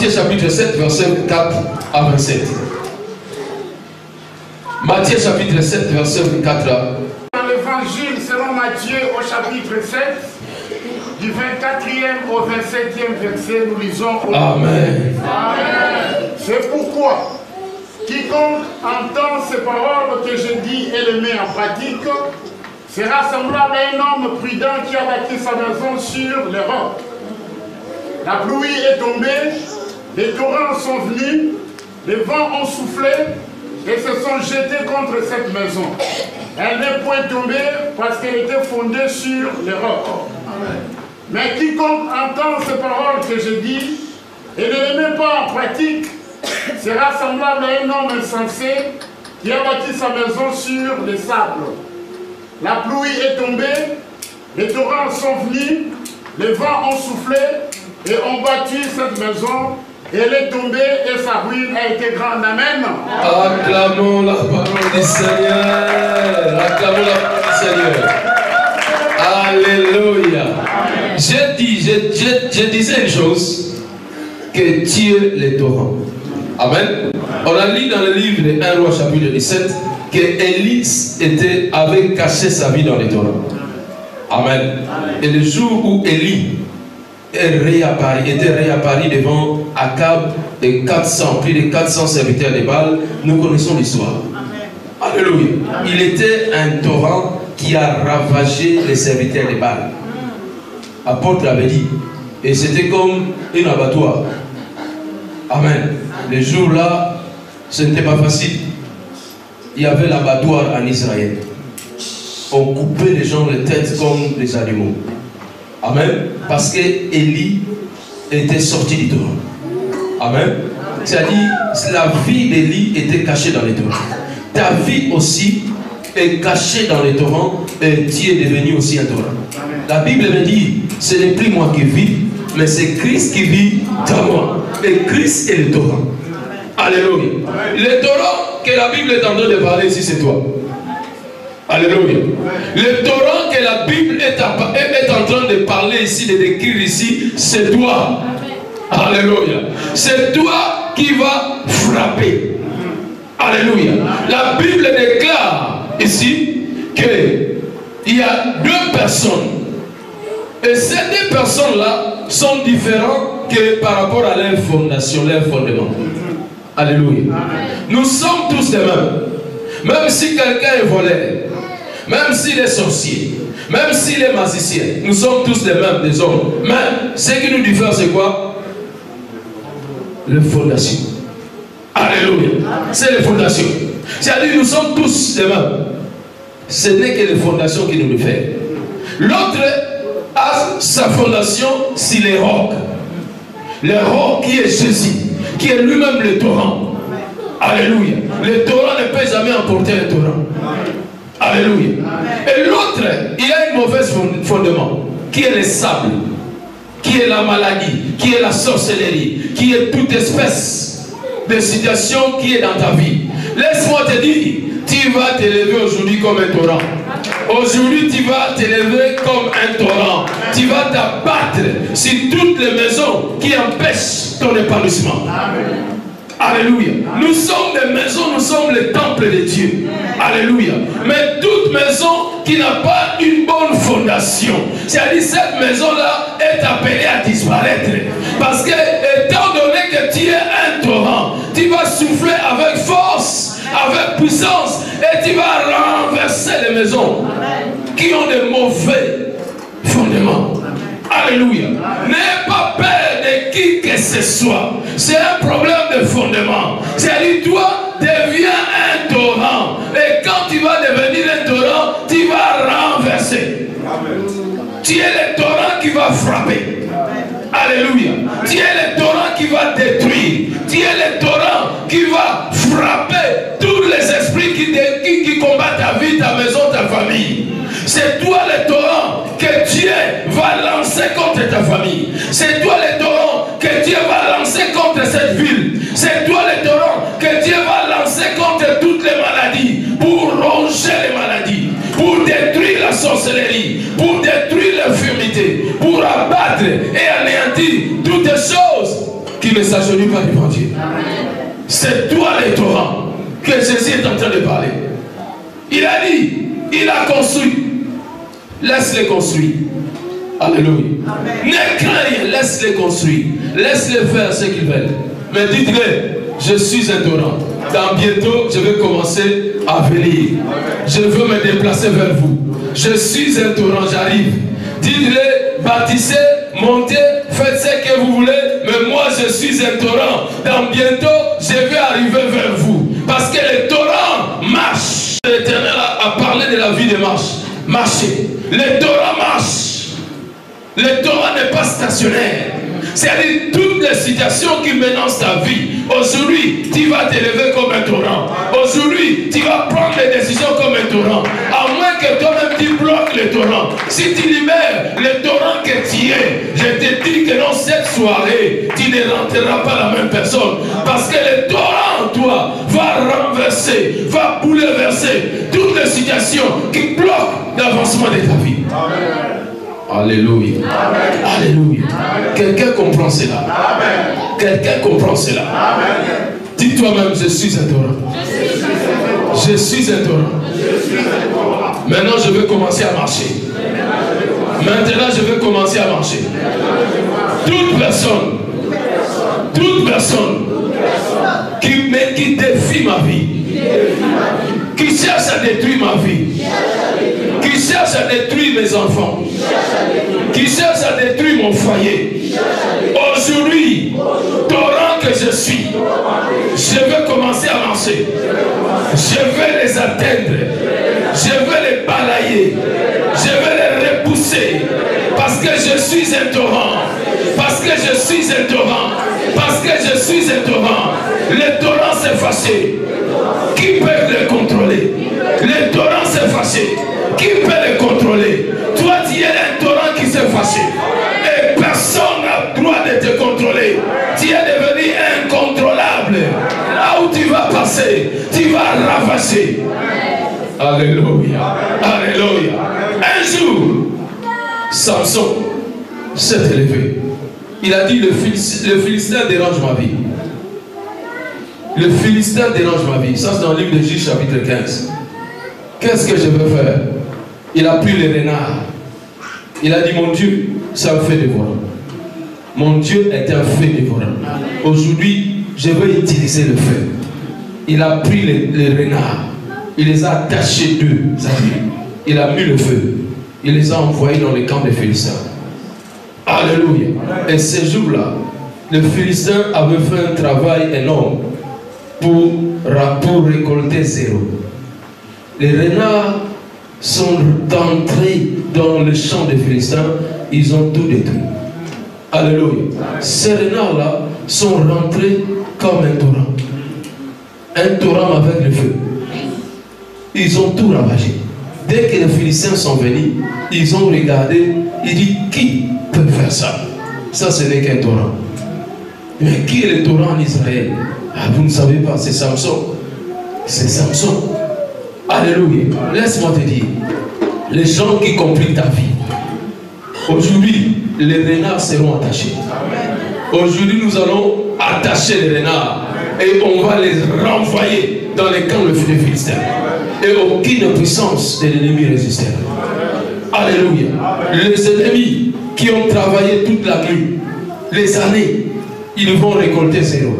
Matthieu chapitre 7, verset 4 à 27. Matthieu chapitre 7, verset 4 à... Dans l'évangile selon Matthieu au chapitre 7, du 24e au 27e verset, nous lisons... Amen. Amen. C'est pourquoi quiconque entend ces paroles que je dis et les met en pratique sera semblable à un homme prudent qui a bâti sa maison sur les rocs. La pluie est tombée, les torrents sont venus, les vents ont soufflé et se sont jetés contre cette maison. Elle n'est point tombée parce qu'elle était fondée sur les rocs. Mais quiconque entend ces paroles que je dis et ne les met pas en pratique sera semblable à un homme insensé qui a bâti sa maison sur les sables. La pluie est tombée, les torrents sont venus, les vents ont soufflé et ont battu cette maison. Et elle est tombée et sa ruine a été grande. Amen. Acclamons la parole du Seigneur. Acclamons la parole du Seigneur. Alléluia. Je disais une chose, que Dieu les torrents. Amen. On a lu dans le livre de 1 Roi chapitre 17 que Élie avait caché sa vie dans les torrents. Amen. Et le jour où Élie était réapparu devant Akab et plus de 400 serviteurs de Baal, nous connaissons l'histoire. Alléluia. Il était un torrent qui a ravagé les serviteurs de Baal. Apôtre avait dit. Et c'était comme un abattoir. Amen. Les jours-là, ce n'était pas facile. Il y avait l'abattoir en Israël. On coupait les gens les têtes comme des animaux. Amen. Parce que Élie était sorti du torrent. Amen. C'est-à-dire, la vie d'Élie était cachée dans les torrents. Ta vie aussi est cachée dans les torrents et Dieu est devenu aussi un torrent. La Bible me dit, ce n'est plus moi qui vis, mais c'est Christ qui vit dans moi. Et Christ est le torrent. Alléluia. Le torrent que la Bible est en train de parler ici, c'est toi. Alléluia. Le torrent que la Bible est en train de parler ici, de décrire ici, c'est toi. Alléluia. C'est toi qui vas frapper. Alléluia. La Bible déclare ici qu'il y a deux personnes. Et ces deux personnes-là sont différentes que par rapport à leur fondation, leur fondement. Alléluia. Nous sommes tous les mêmes. Même si quelqu'un est voleur, même s'il est sorcier, même s'il est magicien, nous sommes tous les mêmes, des hommes. Mais ce qui nous diffère, c'est quoi? Les fondations. Alléluia. C'est les fondations. C'est-à-dire nous sommes tous les mêmes. Ce n'est que les fondations qui nous diffèrent. L'autre a sa fondation sur les rocs. Le roc qui est Jésus, qui est lui-même le torrent. Alléluia. Le torrent ne peut jamais emporter le torrent. Alléluia. Et l'autre, il a une mauvaise fondement, qui est le sable, qui est la maladie, qui est la sorcellerie, qui est toute espèce de situation qui est dans ta vie. Laisse-moi te dire, tu vas t'élever aujourd'hui comme un torrent. Aujourd'hui, tu vas t'élever comme un torrent. Tu vas t'abattre sur toutes les maisons qui empêchent ton épanouissement. Alléluia. Nous sommes des maisons, nous sommes le temple de Dieu. Alléluia. Mais toute maison qui n'a pas une bonne fondation, c'est-à-dire cette maison-là est appelée à disparaître. Parce que, étant donné que tu es un torrent, tu vas souffler avec force, avec puissance, et tu vas renverser les maisons qui ont de mauvais fondements. Alléluia. N'aie pas peur de qui que ce soit. C'est un problème de fondement. C'est-à-dire, toi, deviens un torrent. Et quand tu vas devenir un torrent, tu vas renverser. Amen. Tu es le torrent qui va frapper. Alléluia. Tu es le torrent qui va détruire. Tu es le torrent qui va frapper tous les esprits qui combattent ta vie, ta maison, ta famille. C'est toi le torrent que Dieu va lancer contre ta famille. C'est toi le torrent que Dieu va lancer contre cette ville. C'est toi le torrent que Dieu va lancer contre toutes les maladies. Pour ronger les maladies. Pour détruire la sorcellerie. Pour détruire l'infirmité. Pour abattre et anéantir toutes les choses qui ne s'agenouille pas devant Dieu. C'est toi les torrents que Jésus est en train de parler. Il a dit, il a construit. Laisse-les construire. Alléluia. Ne crains rien, laisse-les construire. Laisse-les faire ce qu'ils veulent. Mais dites-les, je suis un torrent. Dans bientôt, je vais commencer à venir. Je veux me déplacer vers vous. Je suis un torrent, j'arrive. Dites-les, bâtissez, montez, faites ce que vous voulez. Mais moi, je suis un torrent. Dans bientôt, je vais arriver vers vous. Parce que les torrents marchent. L'Éternel a parlé de la vie de marche. Marcher. Les torrents marchent. Le torrent n'est pas stationnaire. C'est-à-dire toutes les situations qui menacent ta vie. Aujourd'hui, tu vas t'élever comme un torrent. Aujourd'hui, tu vas prendre les décisions comme un torrent. À moins que toi-même tu bloques le torrent. Si tu libères le torrent que tu es, je te dis que dans cette soirée, tu ne rentreras pas la même personne. Parce que le torrent, toi, va renverser, va bouleverser toutes les situations qui bloquent l'avancement de ta vie. Amen. Alléluia. Amen. Alléluia. Quelqu'un comprend cela. Quelqu'un comprend cela. Dis toi-même, je suis un torrent. Je suis un torrent. Maintenant, je vais commencer à marcher. Maintenant, je vais commencer à marcher. Toute personne qui défie ma vie, qui cherche à détruire ma vie, qui cherche à détruire mes enfants, qui cherche à détruire mon foyer. Aujourd'hui, torrent que je suis, je vais commencer à marcher. Je vais les atteindre. Je vais les balayer. Je vais les repousser. Parce que je suis un torrent. Parce que je suis un torrent. Parce que je suis un torrent. Le torrent s'est fâché. Qui peut le contrôler? Le torrent s'est fâché. Qui peut le contrôler? Toi, tu es un torrent qui s'est fâché. Et personne n'a le droit de te contrôler. Tu es devenu incontrôlable. Là où tu vas passer, tu vas ravager. Alléluia. Alléluia. Un jour, Samson s'est élevé. Il a dit, le Philistin dérange ma vie. Le Philistin dérange ma vie. Ça, c'est dans le livre de Juges, chapitre 15. Qu'est-ce que je veux faire? Il a pris les renards. Il a dit, mon Dieu, ça me fait dévorer. Mon Dieu est un feu dévorant. Aujourd'hui, je vais utiliser le feu. Il a pris les renards. Il les a attachés d'eux. Il a mis le feu. Il les a envoyés dans les camps des Philistins. Alléluia. Et ces jours-là, les Philistins avaient fait un travail énorme pour récolter zéro. Les renards sont entrés dans le champ des Philistins, ils ont tout détruit. Alléluia. Ces renards-là sont rentrés comme un torrent. Un torrent avec le feu. Ils ont tout ravagé. Dès que les Philistins sont venus, ils ont regardé, ils disent, qui peut faire ça? Ça, ce n'est qu'un torrent. Mais qui est le torrent en Israël? Ah, vous ne savez pas, c'est Samson. C'est Samson. Alléluia. Laisse-moi te dire, les gens qui compliquent ta vie, aujourd'hui, les renards seront attachés. Aujourd'hui, nous allons attacher les renards et on va les renvoyer dans les camps de Philistins. Et aucune puissance de l'ennemi résistera. Alléluia. Les ennemis qui ont travaillé toute la nuit, les années, ils vont récolter zéro.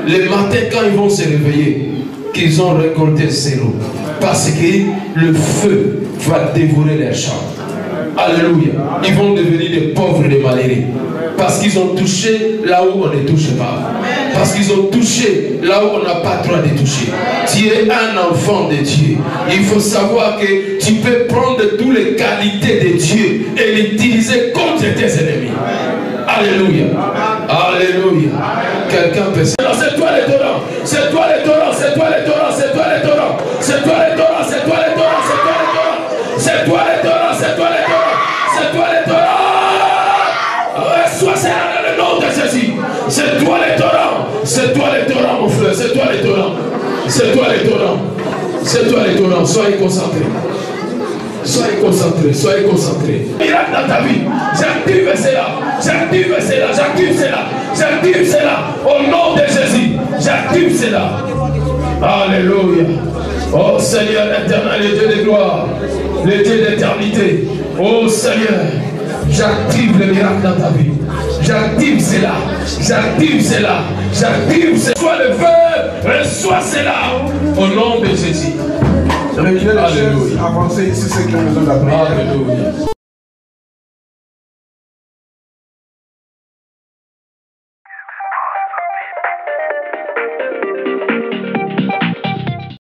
Les matins, quand ils vont se réveiller, qu'ils ont récolté zéro. Parce que le feu va dévorer leurs champs. Alléluia. Ils vont devenir des pauvres et des malheureux. Parce qu'ils ont touché là où on ne touche pas. Parce qu'ils ont touché là où on n'a pas le droit de toucher. Tu es un enfant de Dieu. Il faut savoir que tu peux prendre toutes les qualités de Dieu et l'utiliser contre tes ennemis. Alléluia. Alléluia. Quelqu'un peut dire, c'est toi les torrents. C'est toi les torrents. C'est toi les torrents. C'est toi les torrents. C'est toi les torrents. C'est toi les torrents. C'est toi les torrents. C'est toi les torrents. C'est toi les torrents. Reçois ça dans le nom de Jésus. C'est toi les torrents. C'est toi les torrents, mon frère. C'est toi les torrents. C'est toi les torrents. C'est toi les torrents. Soyez concentrés. Soyez concentrés, soyez concentrés. Miracle dans ta vie. J'active cela. J'active cela. J'active cela. J'active cela. Au nom de Jésus. J'active cela. Alléluia. Oh Seigneur éternel, le Dieu de gloire, le Dieu d'éternité. Oh Seigneur, j'active le miracle dans ta vie. J'active cela. J'active cela. J'active cela. Sois le feu, reçois cela. Au nom de Jésus. Alléluia. Avancez ici, ceux qui ont besoin d'appeler. Alléluia.